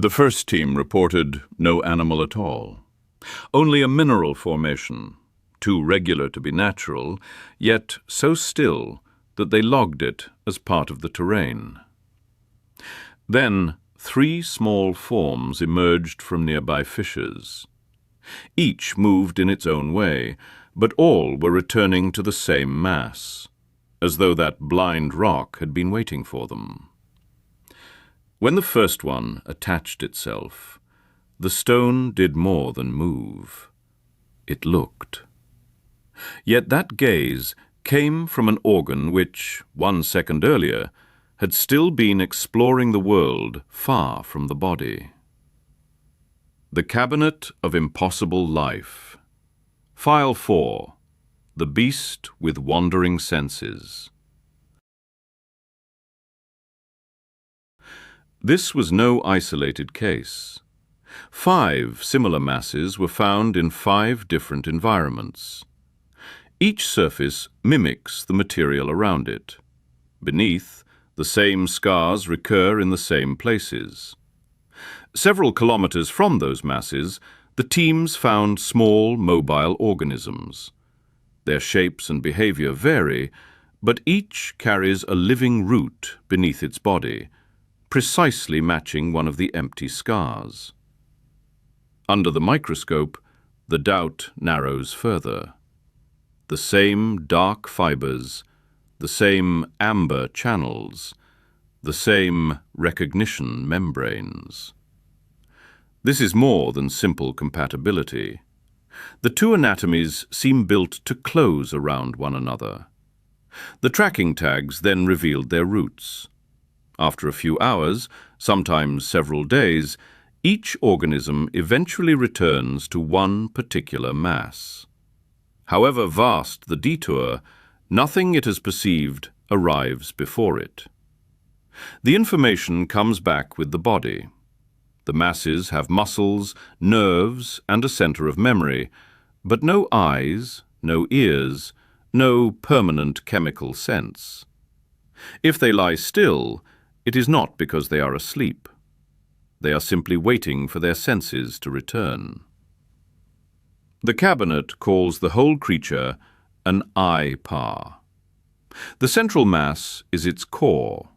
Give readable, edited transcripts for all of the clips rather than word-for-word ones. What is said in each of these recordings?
The first team reported no animal at all, only a mineral formation, too regular to be natural, yet so still that they logged it as part of the terrain. Then 3 small forms emerged from nearby fissures. Each moved in its own way, but all were returning to the same mass, as though that blind rock had been waiting for them. When the first one attached itself, the stone did more than move. It looked. Yet that gaze came from an organ which, 1 second earlier, had still been exploring the world far from the body. The Cabinet of Impossible Life. File 4. The Beast with Wandering Senses. This was no isolated case. 5 similar masses were found in 5 different environments. Each surface mimics the material around it. Beneath, the same scars recur in the same places. Several kilometers from those masses, the teams found small, mobile organisms. Their shapes and behavior vary, but each carries a living root beneath its body, precisely matching one of the empty scars. Under the microscope, the doubt narrows further. The same dark fibers, the same amber channels, the same recognition membranes. This is more than simple compatibility. The 2 anatomies seem built to close around one another. The tracking tags then revealed their roots. After a few hours, sometimes several days, each organism eventually returns to one particular mass. However vast the detour, nothing it has perceived arrives before it. The information comes back with the body. The masses have muscles, nerves, and a center of memory, but no eyes, no ears, no permanent chemical sense. If they lie still, it is not because they are asleep. They are simply waiting for their senses to return. The cabinet calls the whole creature an I-par. The central mass is its core.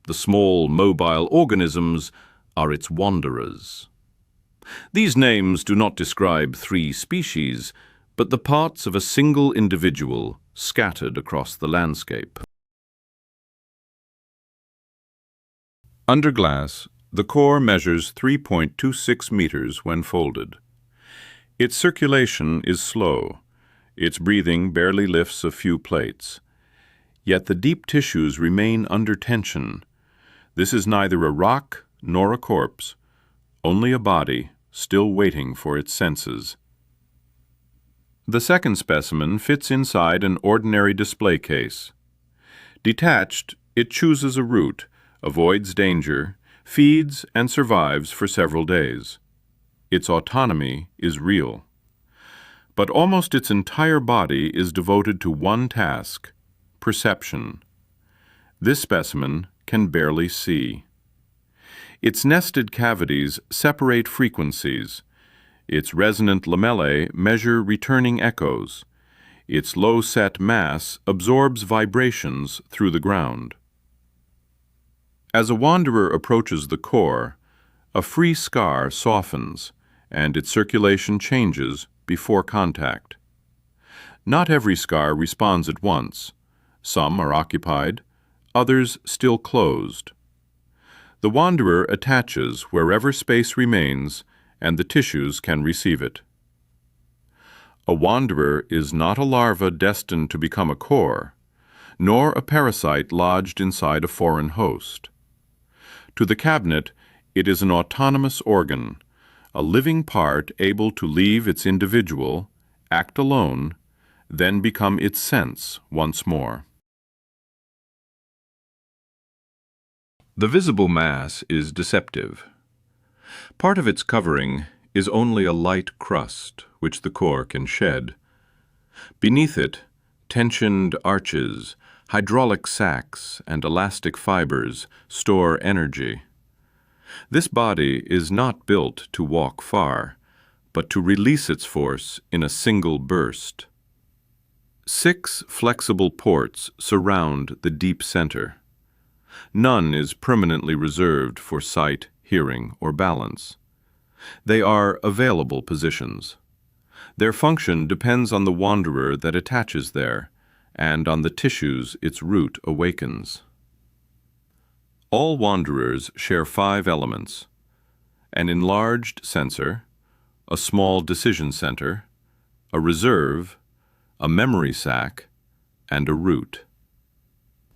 The small, mobile organisms are its wanderers. These names do not describe 3 species, but the parts of a single individual scattered across the landscape. Under glass, the core measures 3.26 meters when folded. Its circulation is slow. Its breathing barely lifts a few plates. Yet the deep tissues remain under tension. This is neither a rock nor a corpse, only a body still waiting for its senses. The second specimen fits inside an ordinary display case. Detached, it chooses a route, avoids danger, feeds and survives for several days. Its autonomy is real. But almost its entire body is devoted to one task: perception. This specimen can barely see. Its nested cavities separate frequencies. Its resonant lamellae measure returning echoes. Its low-set mass absorbs vibrations through the ground. As a wanderer approaches the core, a free scar softens, and its circulation changes before contact. Not every scar responds at once. Some are occupied, others still closed. The wanderer attaches wherever space remains, and the tissues can receive it. A wanderer is not a larva destined to become a core, nor a parasite lodged inside a foreign host. To the cabinet, it is an autonomous organ, a living part able to leave its individual, act alone, then become its sense once more. The visible mass is deceptive. Part of its covering is only a light crust which the core can shed. Beneath it, tensioned arches, hydraulic sacs, and elastic fibers store energy. This body is not built to walk far, but to release its force in a single burst. 6 flexible ports surround the deep center. None is permanently reserved for sight, hearing, or balance. They are available positions. Their function depends on the wanderer that attaches there, and on the tissues its root awakens. All wanderers share 5 elements: an enlarged sensor, a small decision center, a reserve, a memory sac, and a root.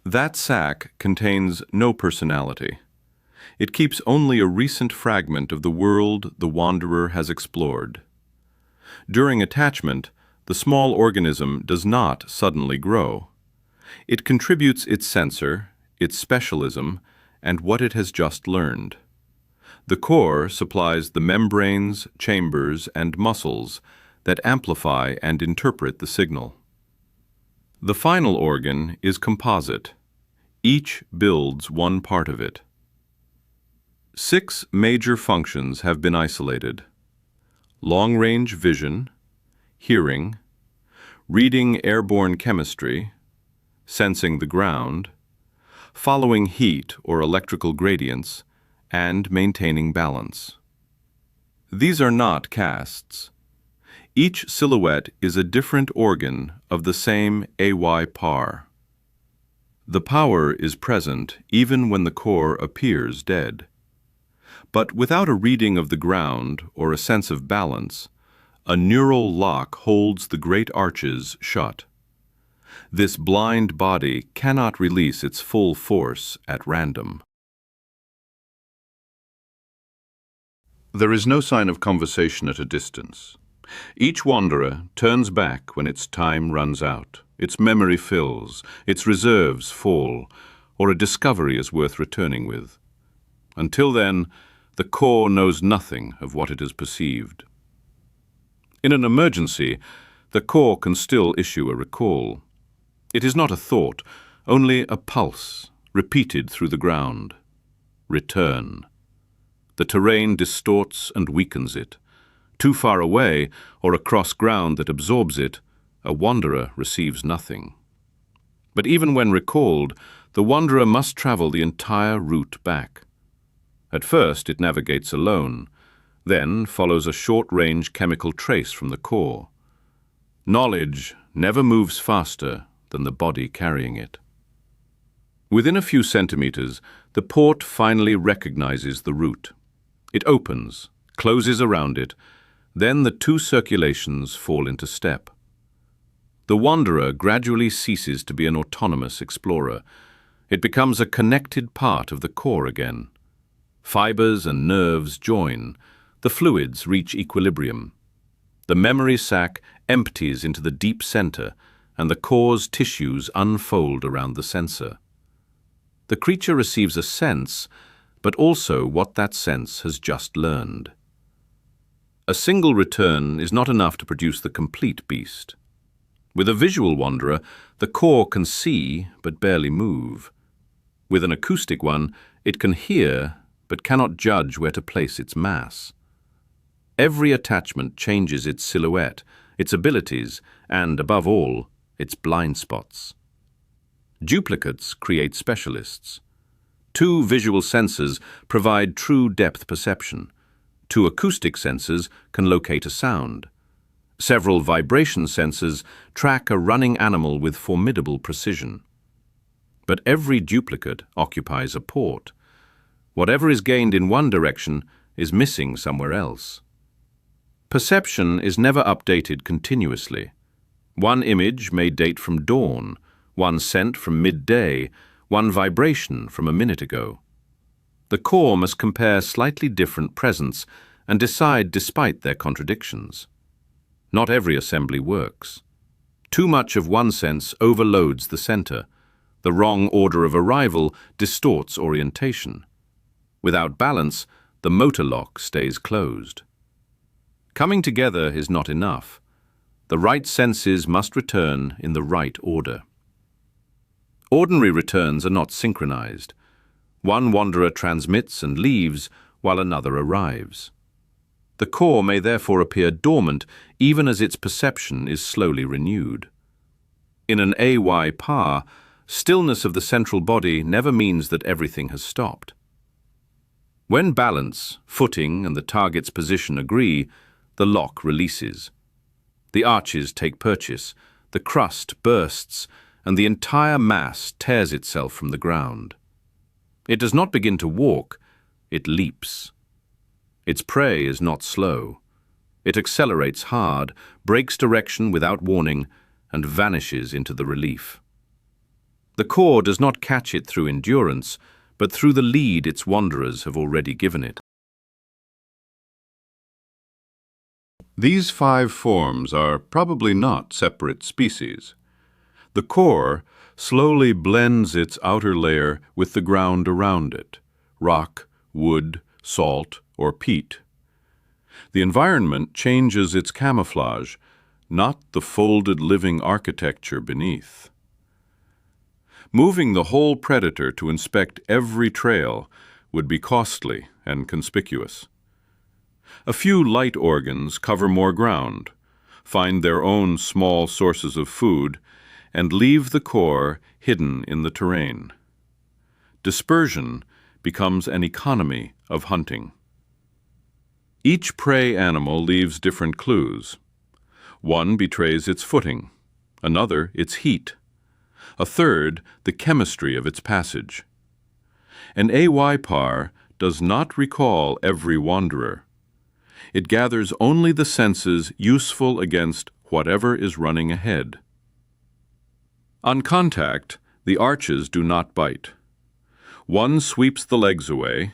That sac contains no personality. It keeps only a recent fragment of the world the wanderer has explored. During attachment, the small organism does not suddenly grow. It contributes its sensor, its specialism, and what it has just learned. The core supplies the membranes, chambers, and muscles that amplify and interpret the signal. The final organ is composite. Each builds one part of it. 6 major functions have been isolated: long-range vision, hearing, reading airborne chemistry, sensing the ground, following heat or electrical gradients, and maintaining balance. These are not casts. Each silhouette is a different organ of the same AY par. The power is present even when the core appears dead. But without a reading of the ground or a sense of balance, a neural lock holds the great arches shut. This blind body cannot release its full force at random. There is no sign of conversation at a distance. Each wanderer turns back when its time runs out, its memory fills, its reserves fall, or a discovery is worth returning with. Until then, the core knows nothing of what it has perceived. In an emergency, the core can still issue a recall. It is not a thought, only a pulse, repeated through the ground. Return. The terrain distorts and weakens it. Too far away, or across ground that absorbs it, a wanderer receives nothing. But even when recalled, the wanderer must travel the entire route back. At first, it navigates alone, then follows a short-range chemical trace from the core. Knowledge never moves faster than the body carrying it. Within a few centimeters, the port finally recognizes the route. It opens, closes around it, then the 2 circulations fall into step. The wanderer gradually ceases to be an autonomous explorer. It becomes a connected part of the core again. Fibers and nerves join. The fluids reach equilibrium. The memory sac empties into the deep center, and the core's tissues unfold around the sensor. The creature receives a sense, but also what that sense has just learned. A single return is not enough to produce the complete beast. With a visual wanderer, the core can see but barely move. With an acoustic one, it can hear but cannot judge where to place its mass. Every attachment changes its silhouette, its abilities, and, above all, its blind spots. Duplicates create specialists. 2 visual sensors provide true depth perception. 2 acoustic sensors can locate a sound. Several vibration sensors track a running animal with formidable precision. But every duplicate occupies a port. Whatever is gained in one direction is missing somewhere else. Perception is never updated continuously. One image may date from dawn, one scent from midday, one vibration from a minute ago. The core must compare slightly different presents and decide despite their contradictions. Not every assembly works. Too much of one sense overloads the center. The wrong order of arrival distorts orientation. Without balance, the motor lock stays closed. Coming together is not enough. The right senses must return in the right order. Ordinary returns are not synchronized. One wanderer transmits and leaves, while another arrives. The core may therefore appear dormant even as its perception is slowly renewed. In an AY par, stillness of the central body never means that everything has stopped. When balance, footing, and the target's position agree, the lock releases. The arches take purchase, the crust bursts, and the entire mass tears itself from the ground. It does not begin to walk, it leaps. Its prey is not slow. It accelerates hard, breaks direction without warning, and vanishes into the relief. The core does not catch it through endurance, but through the lead its wanderers have already given it. These 5 forms are probably not separate species. The core slowly blends its outer layer with the ground around it, rock, wood, salt, or peat. The environment changes its camouflage, not the folded living architecture beneath. Moving the whole predator to inspect every trail would be costly and conspicuous. A few light organs cover more ground, find their own small sources of food, and leave the core hidden in the terrain. Dispersion becomes an economy of hunting. Each prey animal leaves different clues. One betrays its footing, another its heat, a third the chemistry of its passage. An AY par does not recall every wanderer. It gathers only the senses useful against whatever is running ahead. On contact, the arches do not bite. One sweeps the legs away,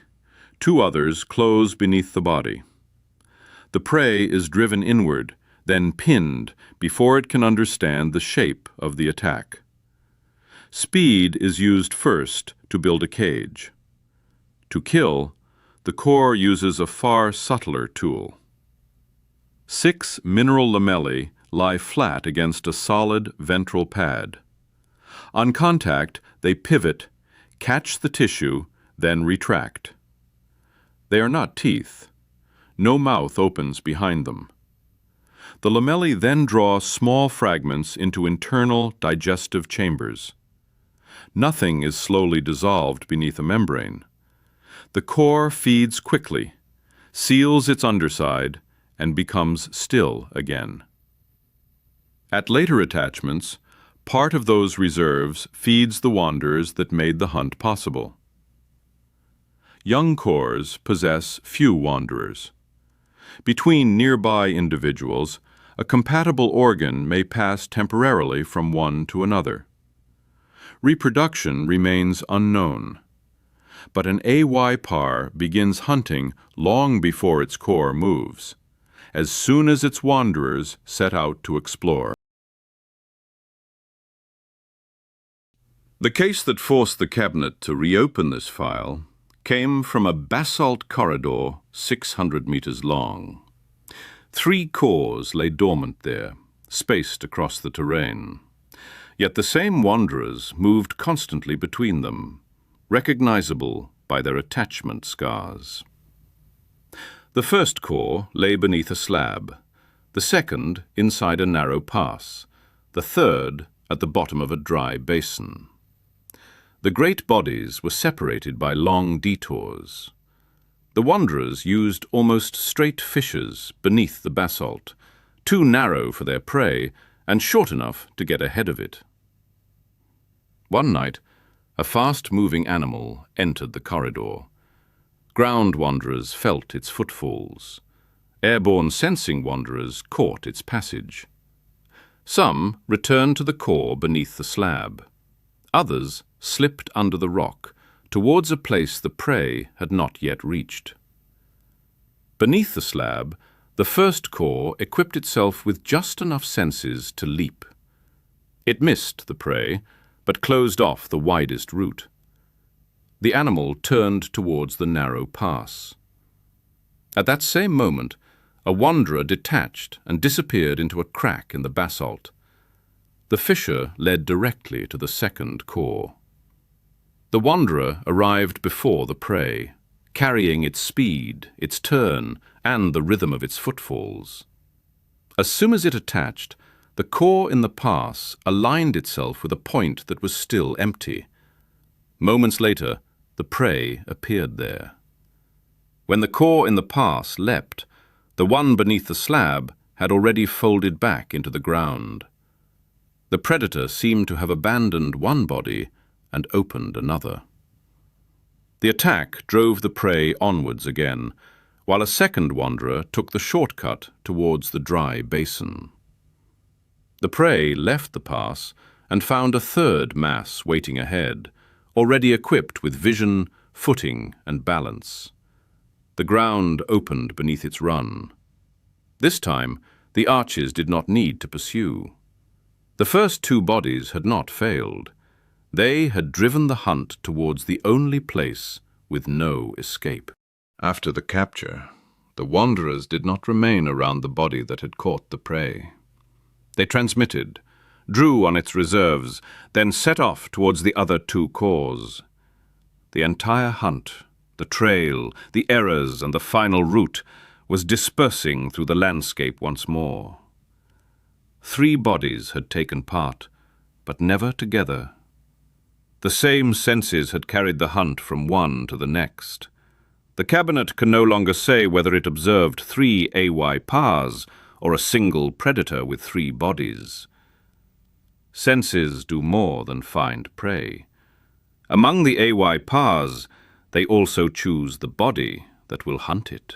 2 others close beneath the body. The prey is driven inward, then pinned before it can understand the shape of the attack. Speed is used first to build a cage. To kill, the core uses a far subtler tool. 6 mineral lamellae lie flat against a solid ventral pad. On contact, they pivot, catch the tissue, then retract. They are not teeth. No mouth opens behind them. The lamellae then draw small fragments into internal digestive chambers. Nothing is slowly dissolved beneath a membrane. The core feeds quickly, seals its underside, and becomes still again. At later attachments, part of those reserves feeds the wanderers that made the hunt possible. Young cores possess few wanderers. Between nearby individuals, a compatible organ may pass temporarily from one to another. Reproduction remains unknown, but an AY par begins hunting long before its core moves, as soon as its wanderers set out to explore. The case that forced the cabinet to reopen this file came from a basalt corridor 600 meters long. 3 cores lay dormant there, spaced across the terrain. Yet the same wanderers moved constantly between them, recognizable by their attachment scars. The first core lay beneath a slab, the second inside a narrow pass, the third at the bottom of a dry basin. The great bodies were separated by long detours. The wanderers used almost straight fissures beneath the basalt, too narrow for their prey and short enough to get ahead of it. One night, a fast-moving animal entered the corridor. Ground wanderers felt its footfalls. Airborne sensing wanderers caught its passage. Some returned to the core beneath the slab. Others slipped under the rock, towards a place the prey had not yet reached. Beneath the slab, the first core equipped itself with just enough senses to leap. It missed the prey, but closed off the widest route. The animal turned towards the narrow pass. At that same moment, a wanderer detached and disappeared into a crack in the basalt. The fissure led directly to the second core. The wanderer arrived before the prey, carrying its speed, its turn, and the rhythm of its footfalls. As soon as it attached, the core in the pass aligned itself with a point that was still empty. Moments later, the prey appeared there. When the core in the pass leapt, the one beneath the slab had already folded back into the ground. The predator seemed to have abandoned one body and opened another. The attack drove the prey onwards again, while a second wanderer took the shortcut towards the dry basin. The prey left the pass and found a third mass waiting ahead, already equipped with vision, footing, and balance. The ground opened beneath its run. This time, the archers did not need to pursue. The first two bodies had not failed. They had driven the hunt towards the only place with no escape. After the capture, the wanderers did not remain around the body that had caught the prey. They transmitted, drew on its reserves, then set off towards the other two cores. The entire hunt, the trail, the errors, and the final route was dispersing through the landscape once more. 3 bodies had taken part, but never together. The same senses had carried the hunt from one to the next. The cabinet can no longer say whether it observed 3 AY pars or a single predator with 3 bodies. Senses do more than find prey. Among the AY pars, they also choose the body that will hunt it.